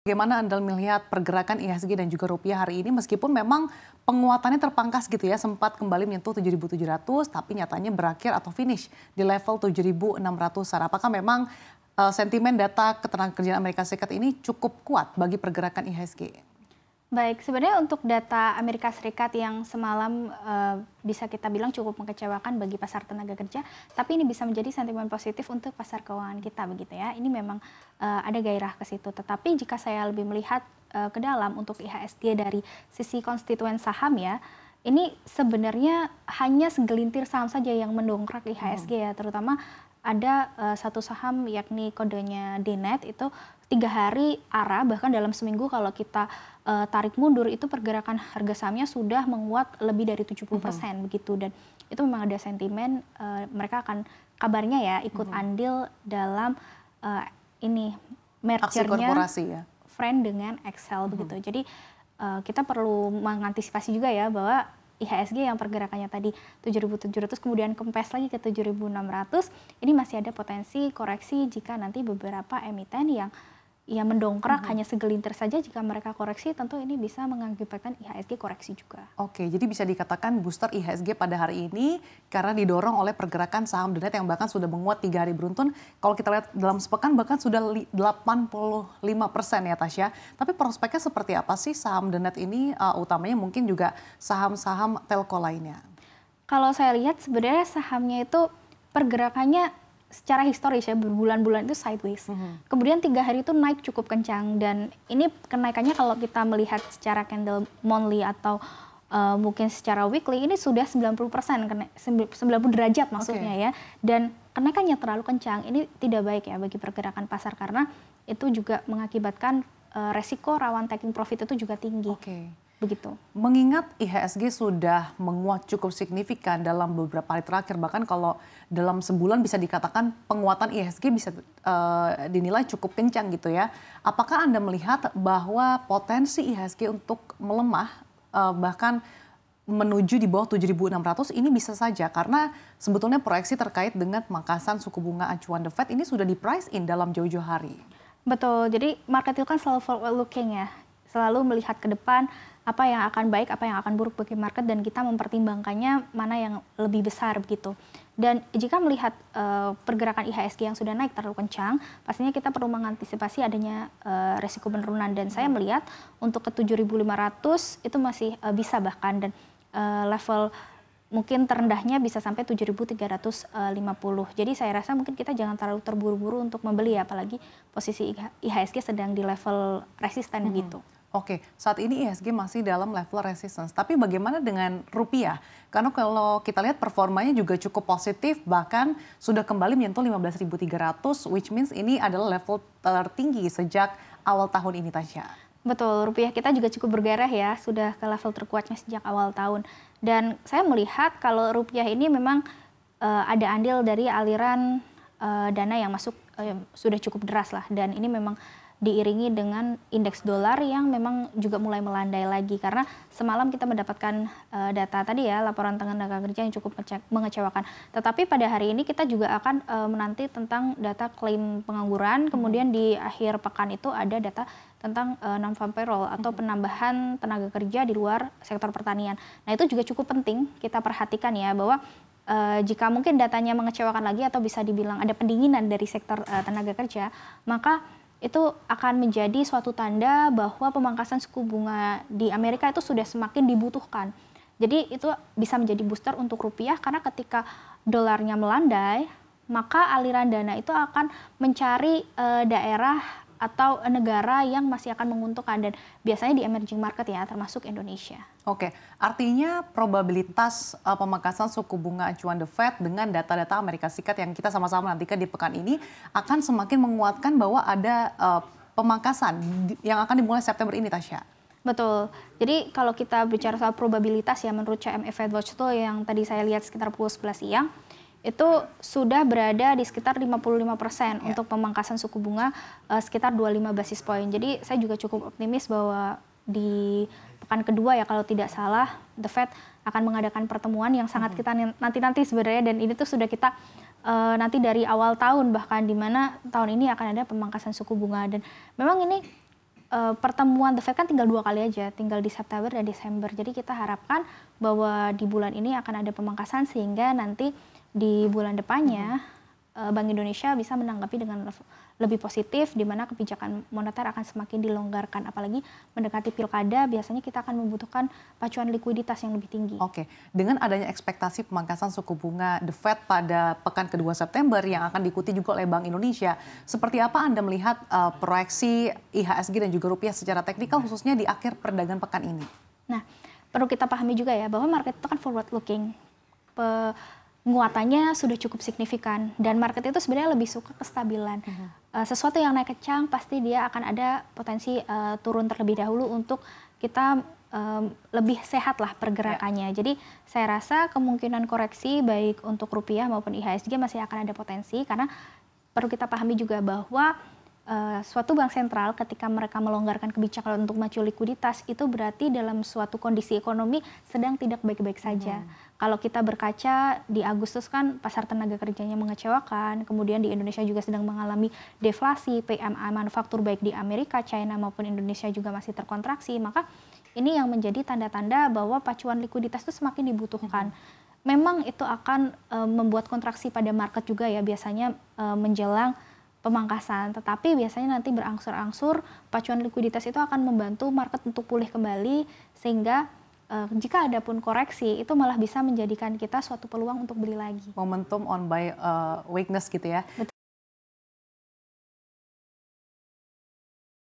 Bagaimana Anda melihat pergerakan IHSG dan juga rupiah hari ini meskipun memang penguatannya terpangkas gitu ya, sempat kembali menyentuh 7.700 tapi nyatanya berakhir atau finish di level 7.600-an. Apakah memang sentimen data ketenagakerjaan Amerika Serikat ini cukup kuat bagi pergerakan IHSG? Baik, sebenarnya untuk data Amerika Serikat yang semalam bisa kita bilang cukup mengecewakan bagi pasar tenaga kerja, tapi ini bisa menjadi sentimen positif untuk pasar keuangan kita begitu ya. Ini memang ada gairah ke situ. Tetapi jika saya lebih melihat ke dalam untuk IHSG dari sisi konstituen saham ya, ini sebenarnya hanya segelintir saham saja yang mendongkrak IHSG ya, terutama ada satu saham yakni kodenya DNET itu 3 hari ARA, bahkan dalam seminggu kalau kita tarik mundur itu pergerakan harga sahamnya sudah menguat lebih dari 70% begitu, dan itu memang ada sentimen mereka akan kabarnya ya ikut andil dalam ini Aksi mergernya korporasi ya? Friend dengan Excel begitu. Jadi kita perlu mengantisipasi juga ya bahwa IHSG yang pergerakannya tadi 7.700 kemudian kempes lagi ke 7.600, ini masih ada potensi koreksi jika nanti beberapa emiten yang mendongkrak hanya segelintir saja. Jika mereka koreksi tentu ini bisa mengakibatkan IHSG koreksi juga. Oke, jadi bisa dikatakan booster IHSG pada hari ini karena didorong oleh pergerakan saham DNET yang bahkan sudah menguat 3 hari beruntun. Kalau kita lihat dalam sepekan bahkan sudah 85% ya Tasya. Tapi prospeknya seperti apa sih saham DNET ini, utamanya mungkin juga saham-saham telco lainnya? Kalau saya lihat sebenarnya sahamnya itu pergerakannya secara historis ya berbulan-bulan itu sideways. Kemudian 3 hari itu naik cukup kencang, dan ini kenaikannya kalau kita melihat secara candle monthly atau mungkin secara weekly ini sudah 90%, 90 derajat maksudnya ya. Dan kenaikannya terlalu kencang, ini tidak baik ya bagi pergerakan pasar karena itu juga mengakibatkan resiko rawan taking profit itu juga tinggi. Begitu. Mengingat IHSG sudah menguat cukup signifikan dalam beberapa hari terakhir, bahkan kalau dalam sebulan bisa dikatakan penguatan IHSG bisa dinilai cukup kencang gitu ya. Apakah Anda melihat bahwa potensi IHSG untuk melemah bahkan menuju di bawah 7.600 ini bisa saja karena sebetulnya proyeksi terkait dengan pemangkasan suku bunga acuan The Fed ini sudah di price in dalam jauh-jauh hari. Betul, jadi market itu kan selalu forward looking ya, selalu melihat ke depan apa yang akan baik, apa yang akan buruk bagi market, dan kita mempertimbangkannya mana yang lebih besar begitu. Dan jika melihat pergerakan IHSG yang sudah naik terlalu kencang, pastinya kita perlu mengantisipasi adanya resiko penurunan, dan saya melihat untuk ke 7.500 itu masih bisa bahkan, dan level mungkin terendahnya bisa sampai 7.350. Jadi saya rasa mungkin kita jangan terlalu terburu-buru untuk membeli ya, apalagi posisi IHSG sedang di level resisten begitu. Oke, saat ini IHSG masih dalam level resistance. Tapi bagaimana dengan rupiah? Karena kalau kita lihat performanya juga cukup positif, bahkan sudah kembali menyentuh 15.300, which means ini adalah level tertinggi sejak awal tahun ini, Tasya. Betul, rupiah kita juga cukup bergairah ya, sudah ke level terkuatnya sejak awal tahun. Dan saya melihat kalau rupiah ini memang ada andil dari aliran dana yang masuk sudah cukup deras lah, dan ini memang diiringi dengan indeks dolar yang memang juga mulai melandai lagi, karena semalam kita mendapatkan data tadi ya, laporan tenaga kerja yang cukup mengecewakan. Tetapi pada hari ini kita juga akan menanti tentang data klaim pengangguran, kemudian di akhir pekan itu ada data tentang non-farm payroll atau penambahan tenaga kerja di luar sektor pertanian. Nah itu juga cukup penting kita perhatikan ya, bahwa jika mungkin datanya mengecewakan lagi atau bisa dibilang ada pendinginan dari sektor tenaga kerja, maka itu akan menjadi suatu tanda bahwa pemangkasan suku bunga di Amerika itu sudah semakin dibutuhkan. Jadi itu bisa menjadi booster untuk rupiah, karena ketika dolarnya melandai, maka aliran dana itu akan mencari daerah atau negara yang masih akan menguntungkan, dan biasanya di emerging market ya, termasuk Indonesia. Oke, artinya probabilitas pemangkasan suku bunga acuan The Fed dengan data-data Amerika Serikat yang kita sama-sama nantikan di pekan ini akan semakin menguatkan bahwa ada pemangkasan yang akan dimulai September ini, Tasya. Betul. Jadi kalau kita bicara soal probabilitas ya, menurut CME FedWatch itu yang tadi saya lihat sekitar pukul 11 siang, itu sudah berada di sekitar 55% untuk pemangkasan suku bunga sekitar 25 basis point. Jadi saya juga cukup optimis bahwa di pekan kedua ya kalau tidak salah, The Fed akan mengadakan pertemuan yang sangat kita nanti-nanti sebenarnya, dan ini tuh sudah kita nanti dari awal tahun, bahkan di mana tahun ini akan ada pemangkasan suku bunga. Dan memang ini pertemuan The Fed kan tinggal 2 kali aja, tinggal di September dan Desember. Jadi kita harapkan bahwa di bulan ini akan ada pemangkasan sehingga nanti di bulan depannya Bank Indonesia bisa menanggapi dengan lebih positif, di mana kebijakan moneter akan semakin dilonggarkan. Apalagi mendekati pilkada, biasanya kita akan membutuhkan pacuan likuiditas yang lebih tinggi. Oke, dengan adanya ekspektasi pemangkasan suku bunga The Fed pada pekan kedua September yang akan diikuti juga oleh Bank Indonesia, seperti apa Anda melihat proyeksi IHSG dan juga rupiah secara teknikal khususnya di akhir perdagangan pekan ini? Nah, perlu kita pahami juga ya bahwa market itu kan forward looking. Penguatannya sudah cukup signifikan dan market itu sebenarnya lebih suka kestabilan. Sesuatu yang naik kencang pasti dia akan ada potensi turun terlebih dahulu untuk kita lebih sehat lah pergerakannya. Jadi saya rasa kemungkinan koreksi baik untuk rupiah maupun IHSG masih akan ada potensi karena perlu kita pahami juga bahwa suatu bank sentral ketika mereka melonggarkan kebijakan untuk maju likuiditas itu berarti dalam suatu kondisi ekonomi sedang tidak baik-baik saja. Kalau kita berkaca di Agustus kan pasar tenaga kerjanya mengecewakan, kemudian di Indonesia juga sedang mengalami deflasi, PMI manufaktur baik di Amerika, China maupun Indonesia juga masih terkontraksi, maka ini yang menjadi tanda-tanda bahwa pacuan likuiditas itu semakin dibutuhkan. Memang itu akan membuat kontraksi pada market juga ya biasanya menjelang pemangkasan, tetapi biasanya nanti berangsur-angsur pacuan likuiditas itu akan membantu market untuk pulih kembali sehingga jika ada pun koreksi itu malah bisa menjadikan kita suatu peluang untuk beli lagi. Momentum on buy weakness gitu ya.